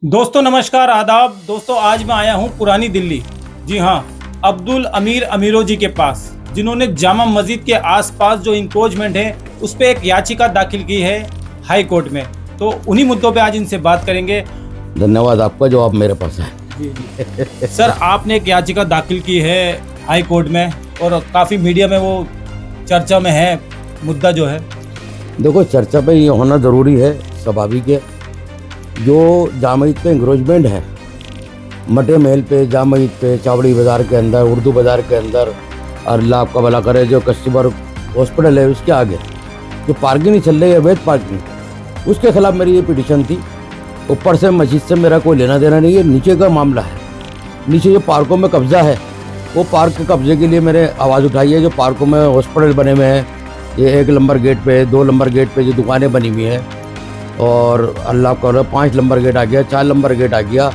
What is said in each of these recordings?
दोस्तों नमस्कार आदाब। दोस्तों आज मैं आया हूँ पुरानी दिल्ली। जी हाँ, अब्दुल अमीर अमीरों जी के पास, जिन्होंने जामा मस्जिद के आसपास जो इंक्रोचमेंट है उस पर एक याचिका दाखिल की है हाई कोर्ट में। तो उन्हीं मुद्दों पे आज इनसे बात करेंगे। धन्यवाद आपका जो आप मेरे पास है। जी। सर, आपने एक याचिका दाखिल की है हाई कोर्ट में और काफ़ी मीडिया में वो चर्चा में है मुद्दा जो है। देखो, चर्चा पे ये होना ज़रूरी है, स्वाभाविक है। जो जामा मस्जिद पे इंक्रोचमेंट है, मटे महल पे, जामा मस्जिद पे, चावड़ी बाज़ार के अंदर, उर्दू बाज़ार के अंदर, और अल्लाह आपका भला करे, जो कस्टमर हॉस्पिटल है उसके आगे जो पार्किंग नहीं चल रही है, अवैध पार्किंग, उसके खिलाफ मेरी ये पिटीशन थी। ऊपर से मस्जिद से मेरा कोई लेना देना नहीं है, नीचे का मामला है। नीचे जो पार्कों में कब्जा है, वो पार्क के कब्जे के लिए मैंने आवाज़ उठाई है। जो पार्कों में हॉस्पिटल बने हुए हैं, ये 1 नंबर गेट पे, 2 नंबर गेट पे जो दुकानें बनी हुई हैं, और अल्लाह का 5 नंबर गेट आ गया, 4 नंबर गेट आ गया,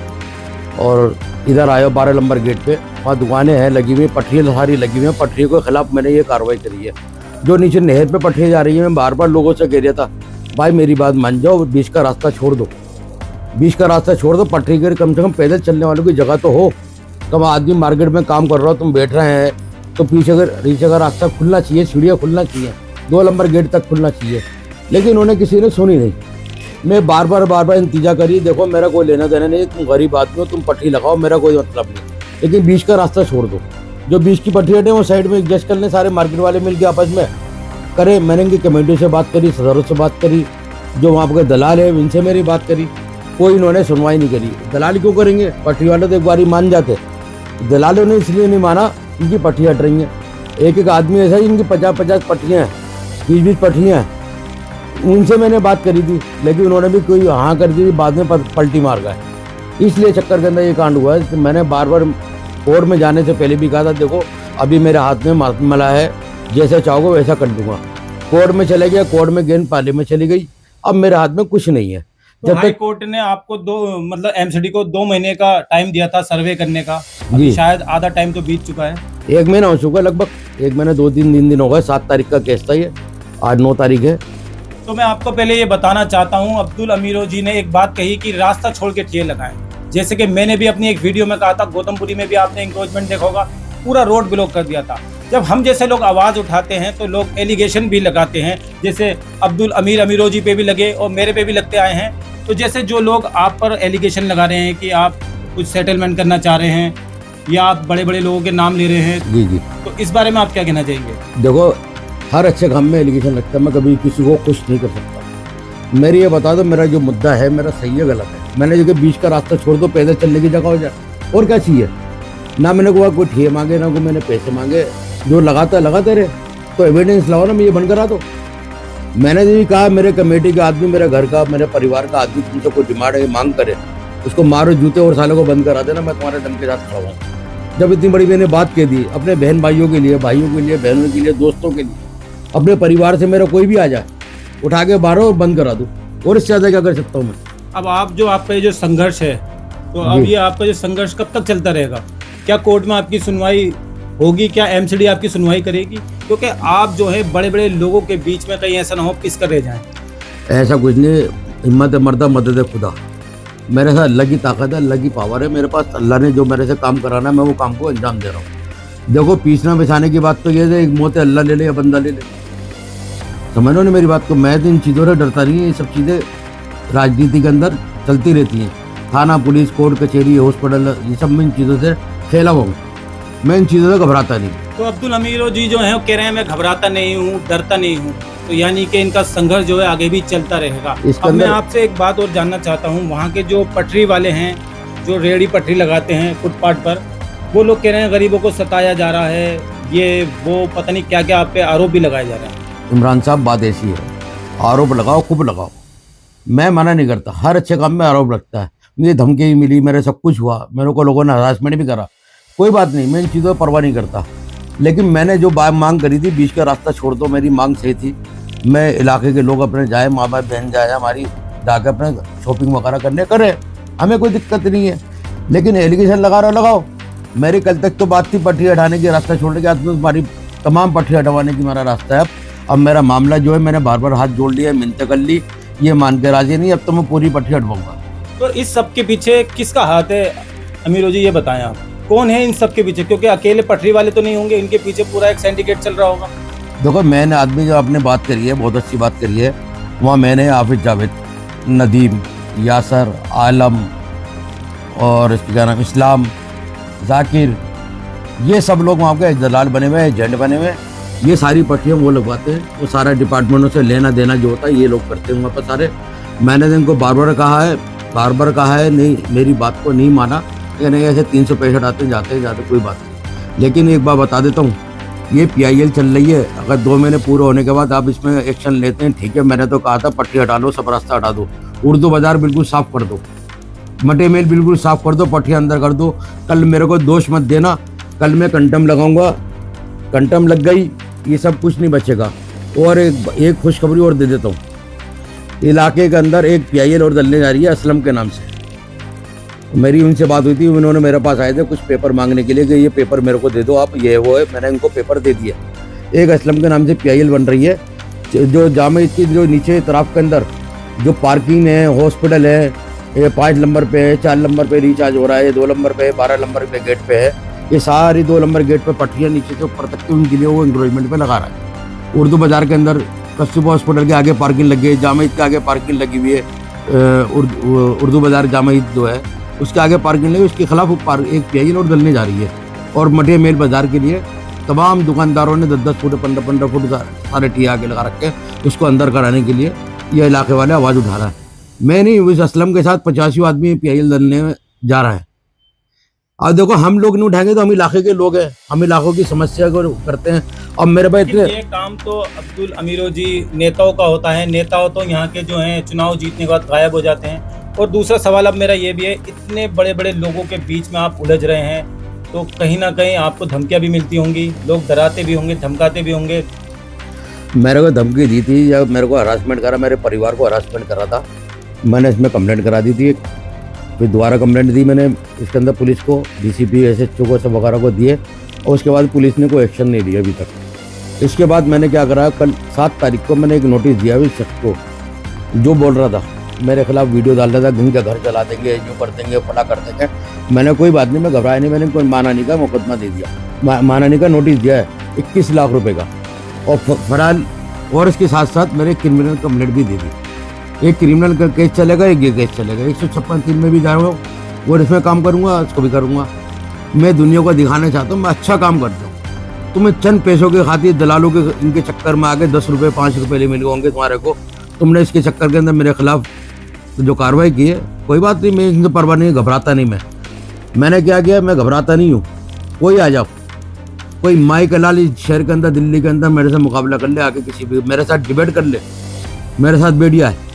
और इधर आयो 12 नंबर गेट पे, वहाँ दुकानें हैं लगी हुई, पटरियाँ सारी लगी हुई हैं। पटरियों के खिलाफ मैंने ये कार्रवाई करी है। जो नीचे नहर पे पटरियाँ जा रही है, मैं बार बार लोगों से कह रहा था, भाई मेरी बात मान जाओ, बीच का रास्ता छोड़ दो, बीच का रास्ता छोड़ दो। पटरी के कम से कम पैदल चलने वालों की जगह तो हो। कम आदमी मार्केट में काम कर रहा हो, तुम बैठ रहे हैं, तो पीछे का रास्ता खुलना चाहिए, सीढ़ियाँ खुलना चाहिए, 2 नंबर गेट तक खुलना चाहिए। लेकिन उन्हें किसी ने सुनी नहीं। मैं बार बार इंतजार करी, देखो मेरा कोई लेना देना नहीं, तुम गरीब आदमी हो, तुम पटरी लगाओ, मेरा कोई मतलब नहीं, लेकिन बीच का रास्ता छोड़ दो। जो बीच की पटरी हटे वो साइड में एडजस्ट कर लें, सारे मार्केट वाले मिलकर आपस में करें। मैंने इनकी कमेटी से बात करी, सदरों से बात करी, जो वहाँ के दलाल है इनसे मेरी बात करी, कोई इन्होंने सुनवाई नहीं करी। दलाल क्यों करेंगे, पटरी वाले तो एक बार मान जाते। दलालों ने इसलिए नहीं माना, इनकी पटरी हट रही हैं। एक आदमी ऐसा ही, इनकी 50 पटरियाँ हैं, 20 पटरियाँ हैं। उनसे मैंने बात करी थी, लेकिन उन्होंने भी कोई हाँ कर दी, बाद में पलटी मार गए। इसलिए चक्कर के अंदर ये कांड हुआ है। मैंने बार कोर्ट में जाने से पहले भी कहा था, देखो अभी मेरे हाथ में मला है, जैसे चाहोगे वैसा कर दूंगा। कोर्ट में चले गया, कोर्ट में गेंद पाले में चली गई, अब मेरे हाथ में कुछ नहीं है। तो हाई कोर्ट ने आपको एमसीडी को 2 महीने का टाइम दिया था सर्वे करने का। अभी शायद आधा टाइम तो बीत चुका है। 1 महीना हो चुका है लगभग, 1 महीने 2-3 दिन हो गए। 7 तारीख का केस था ये, आज 9 तारीख है। तो मैं आपको पहले ये बताना चाहता हूँ, अब्दुल अमीरों जी ने एक बात कही कि रास्ता छोड़ के ठेले लगाएं। जैसे कि मैंने भी अपनी एक वीडियो में कहा था, गौतमपुरी में भी आपने इंक्रोचमेंट देखा होगा, पूरा रोड ब्लॉक कर दिया था। जब हम जैसे लोग आवाज़ उठाते हैं तो लोग एलिगेशन भी लगाते हैं, जैसे अब्दुल अमीरों जी पे भी लगे और मेरे पे भी लगते आए हैं। तो जैसे जो लोग आप पर एलिगेशन लगा रहे हैं कि आप कुछ सेटलमेंट करना चाह रहे हैं या आप बड़े बड़े लोगों के नाम ले रहे हैं, जी, तो इस बारे में आप क्या कहना चाहेंगे? देखो, हर अच्छे काम में एलिगेशन लगता है, मैं कभी किसी को खुश नहीं कर सकता। मेरी ये बता दो, मेरा जो मुद्दा है मेरा सही है गलत है? मैंने जो कि बीच का रास्ता छोड़ दो, पैदल चलने की जगह हो जाए, और क्या चाहिए? ना मैंने कोई ठे मांगे, ना कोई मैंने पैसे मांगे। जो लगाते रहे, तो एविडेंस लाओ ना, मैं ये बंद करा दो। मैंने भी कहा, मेरे कमेटी का आदमी, मेरे घर का, मेरे परिवार का आदमी तुमसे कोई डिमांड है, मांग करे, उसको मारो जूते और सालों को बंद करा देना, मैं तुम्हारे दम के साथ खड़ा हूँ। जब इतनी बड़ी मैंने बात कह दी, अपने बहन भाइयों के लिए, बहनों के लिए, दोस्तों के लिए, अपने परिवार से मेरा कोई भी आ जाए, उठा के मारो और बंद करा दो, और इससे ज़्यादा क्या कर सकता हूँ मैं? अब आपका जो संघर्ष है, तो अब ये आपका जो संघर्ष कब तक चलता रहेगा? क्या कोर्ट में आपकी सुनवाई होगी? क्या एमसीडी आपकी सुनवाई करेगी? क्योंकि आप जो है बड़े बड़े लोगों के बीच में कहीं ऐसा ना हो पिस कर रह जाए। ऐसा कुछ नहीं, हिम्मत मर्दा मदद है खुदा। मेरे साथ अल्लाह की ताकत है, अल्लाह की पावर है मेरे पास। अल्लाह ने जो मेरे से काम कराना है, मैं वो काम को अंजाम दे रहा हूँ। देखो, पीसना बिछाने की बात तो ये है, एक मौत है, अल्लाह ले ले या बंदा ले ले, समझ लो ना मेरी बात को। मैं तो इन चीज़ों से डरता नहीं है। ये सब चीज़ें राजनीति के अंदर चलती रहती हैं, थाना, पुलिस, कोर्ट कचहरी, हॉस्पिटल, ये सब में इन चीज़ों से फैला हुआ, मैं इन चीज़ों से घबराता नहीं। तो अब्दुल अमीरों जी जो है कह रहे हैं मैं घबराता नहीं हूँ, डरता नहीं हूँ, तो यानी कि इनका संघर्ष जो है आगे भी चलता रहेगा। अब मैं आपसे एक बात और जानना चाहता हूँ, वहाँ के जो पटरी वाले हैं, जो रेहड़ी पटरी लगाते हैं फुटपाथ पर, वो लोग कह रहे हैं गरीबों को सताया जा रहा है, ये वो पता नहीं क्या क्या आप पे आरोप भी लगाए जा रहे हैं। इमरान साहब, बात ऐसी है, आरोप लगाओ, खूब लगाओ, मैं मना नहीं करता। हर अच्छे काम में आरोप लगता है। मुझे धमकी भी मिली, मेरे सब कुछ हुआ, मेरे को लोगों ने हरासमेंट भी करा, कोई बात नहीं, मैं इन चीज़ों पर परवाह नहीं करता। लेकिन मैंने जो मांग करी थी, बीच का रास्ता छोड़ दो, मेरी मांग सही थी। मैं इलाके के लोग अपने जाए, माँ बाप बहन जाए हमारी, जाकर अपने शॉपिंग वगैरह करने करें, हमें कोई दिक्कत नहीं है। लेकिन एलिगेशन लगा रहे हो, लगाओ। मेरी कल तक तो बात थी पटरी हटाने की, रास्ता छोड़ने की, आज तो तुम्हारी तमाम पटरी हटवाने की मेरा रास्ता है। अब मेरा मामला जो है, मैंने बार बार हाथ जोड़ लिया, मिन्नतें कर ली, ये मान के राजी नहीं, अब तो मैं पूरी पटरी हटवाऊंगा। तो इस सब के पीछे किसका हाथ है अमीरो जी, ये बताएं आप, कौन है इन सब के पीछे? क्योंकि अकेले पटरी वाले तो नहीं होंगे, इनके पीछे पूरा एक सिंडिकेट चल रहा होगा। देखो, मेन आदमी जो आपने बात करी है, बहुत अच्छी बात करी है। वहाँ मैंने हाफिज जावेद, नदीम, यासर, आलम और इसके क्या नाम, इस्लाम, जाकिर, ये सब लोग वहाँ के दलाल बने हुए हैं, एजेंट बने हुए हैं। ये सारी पट्टियाँ वो लगवाते हैं, वो सारा डिपार्टमेंटों से लेना देना जो होता है ये लोग करते हैं वहाँ पर सारे। मैंने तो इनको बार बार कहा है, नहीं, मेरी बात को नहीं माना कि नहीं, ऐसे 365 आते जाते कोई बात नहीं। लेकिन एक बात बता देता हूँ, ये PIL चल रही है, अगर 2 महीने पूरे होने के बाद आप इसमें एक्शन लेते हैं, ठीक है। मैंने तो कहा था पट्टी हटा लो, सब रास्ता हटा दो, उर्दू बाजार बिल्कुल साफ कर दो, मटे मेल बिल्कुल साफ कर दो, पट्टियाँ अंदर कर दो। कल मेरे को दोष मत देना, कल मैं कंटम लगाऊंगा, कंटम लग गई, ये सब कुछ नहीं बचेगा। और एक खुशखबरी और दे देता हूँ, इलाके के अंदर एक PIL और डलने जा रही है असलम के नाम से। मेरी उनसे बात हुई थी, उन्होंने मेरे पास आए थे कुछ पेपर मांगने के लिए कि ये पेपर मेरे को दे दो आप, ये वो है। मैंने इनको पेपर दे दिया। एक असलम के नाम से PIL बन रही है, जो जामा की जो नीचे तरफ के अंदर जो पार्किंग है, हॉस्पिटल है, ये 5 नंबर पे है, 4 नंबर पे रिचार्ज हो रहा है, 2 नंबर पे, 12 नंबर पे गेट पे है। ये सारी 2 नंबर गेट पे पट्टियाँ नीचे से ऊपर तक की उनके लिए वो इंक्रोचमेंट पे लगा रहा है। उर्दू बाजार के अंदर कस्तूरबा हॉस्पिटल के आगे पार्किंग लगी है, जामा के आगे पार्किंग लगी हुई है, उर्दू बाजार जामा जो है उसके आगे पार्किंग लगी, उसके खिलाफ एक PIL और डलने जा रही है। और मटिया मेल बाजार के लिए तमाम दुकानदारों ने 10-10 फुट 15-15 फुट सारे टी आगे लगा रखे हैं, उसको अंदर कराने के लिए ये इलाके वाले आवाज़ उठा रहा है। मैं नहीं, इस असलम के साथ 85 आदमी PIL डलने में जा रहा है। अब देखो, हम लोग नहीं उठाएंगे तो हम इलाके के लोग हैं, हम इलाकों की समस्या को करते हैं। अब मेरे भाई इतने ये काम तो अब्दुल अमीरो जी नेताओं का होता है, नेताओं तो यहाँ के जो हैं चुनाव जीतने के बाद गायब हो जाते हैं। और दूसरा सवाल अब मेरा ये भी है, इतने बड़े बड़े लोगों के बीच में आप उलझ रहे हैं, तो कहीं ना कहीं आपको धमकियां भी मिलती होंगी, लोग डराते भी होंगे, धमकाते भी होंगे। मेरे को धमकी दी थी या मेरे को हरासमेंट करा, मेरे परिवार को हरासमेंट करा था। मैंने इसमें कंप्लेंट करा दी थी, फिर दोबारा कंप्लेंट दी मैंने इसके अंदर पुलिस को, DCP SHO को सब वगैरह को दिए, और उसके बाद पुलिस ने कोई एक्शन नहीं लिया अभी तक। इसके बाद मैंने क्या करा, कल 7 तारीख को मैंने एक नोटिस दिया उस शख्स को जो बोल रहा था मेरे खिलाफ वीडियो डाल रहा था, घूम के घर चला देंगे, यूँ कर देंगे, फला कर देंगे। मैंने कोई बात नहीं, मैं घबराया नहीं, मैंने कोई माना नहीं का मुकदमा दे दिया, माना नहीं का नोटिस दिया है 21 लाख रुपए का। और फराल, और इसके साथ साथ मेरे क्रिमिनल कंप्लेंट भी दे दी। एक क्रिमिनल का केस चलेगा, एक ये केस चलेगा, 156(3) में भी जाऊँगा और इसमें काम करूँगा, इसको भी करूँगा। मैं दुनिया को दिखाना चाहता हूँ मैं अच्छा काम करता हूँ। तुम्हें चंद पैसों के खातिर दलालों के इनके चक्कर में आके 10 रुपये 5 रुपये ले मिल होंगे तुम्हारे को, तुमने इसके चक्कर के अंदर मेरे खिलाफ जो कार्रवाई की है। कोई बात नहीं, मैं इनसे परवाह नहीं, घबराता नहीं। मैंने क्या किया, मैं घबराता नहीं हूँ। कोई आ जाओ, कोई माई कलाल इस शहर के अंदर, दिल्ली के अंदर मेरे से मुकाबला कर ले, आके किसी भी मेरे साथ डिबेट कर ले, मेरे साथ बैठिया है।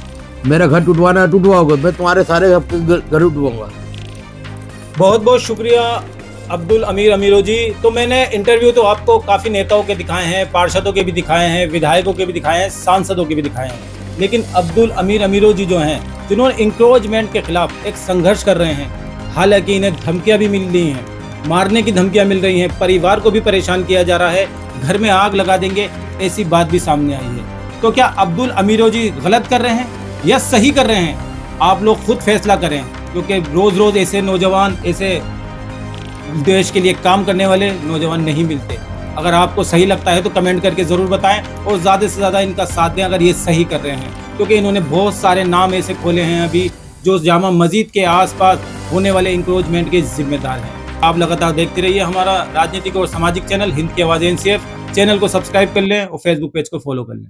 मेरा घर टूटवाना है, टूटवाओगे, मैं तुम्हारे सारे घर उठवाऊंगा। बहुत बहुत शुक्रिया अब्दुल अमीरो जी। तो मैंने इंटरव्यू तो आपको काफ़ी नेताओं के दिखाए हैं, पार्षदों के भी दिखाए हैं, विधायकों के भी दिखाए हैं, सांसदों के भी दिखाए हैं, लेकिन अब्दुल अमीरो जी जो हैं, जिन्होंने इंक्रोचमेंट के खिलाफ एक संघर्ष कर रहे हैं, हालांकि इन्हें धमकियां भी मिल रही हैं, मारने की धमकियां मिल रही हैं, परिवार को भी परेशान किया जा रहा है, घर में आग लगा देंगे, ऐसी बात भी सामने आई है। तो क्या अब्दुल अमीरो जी गलत कर रहे हैं या सही कर रहे हैं? आप लोग खुद फैसला करें, क्योंकि रोज रोज ऐसे नौजवान, ऐसे देश के लिए काम करने वाले नौजवान नहीं मिलते। अगर आपको सही लगता है तो कमेंट करके ज़रूर बताएं और ज़्यादा से ज़्यादा इनका साथ दें अगर ये सही कर रहे हैं, क्योंकि इन्होंने बहुत सारे नाम ऐसे खोले हैं अभी जो जामा मस्जिद के आसपास होने वाले इंक्रोचमेंट के जिम्मेदार हैं। आप लगातार देखते रहिए हमारा राजनीतिक और सामाजिक चैनल हिंद की आवाज़ NCF। चैनल को सब्सक्राइब कर लें और फेसबुक पेज को फॉलो कर लें।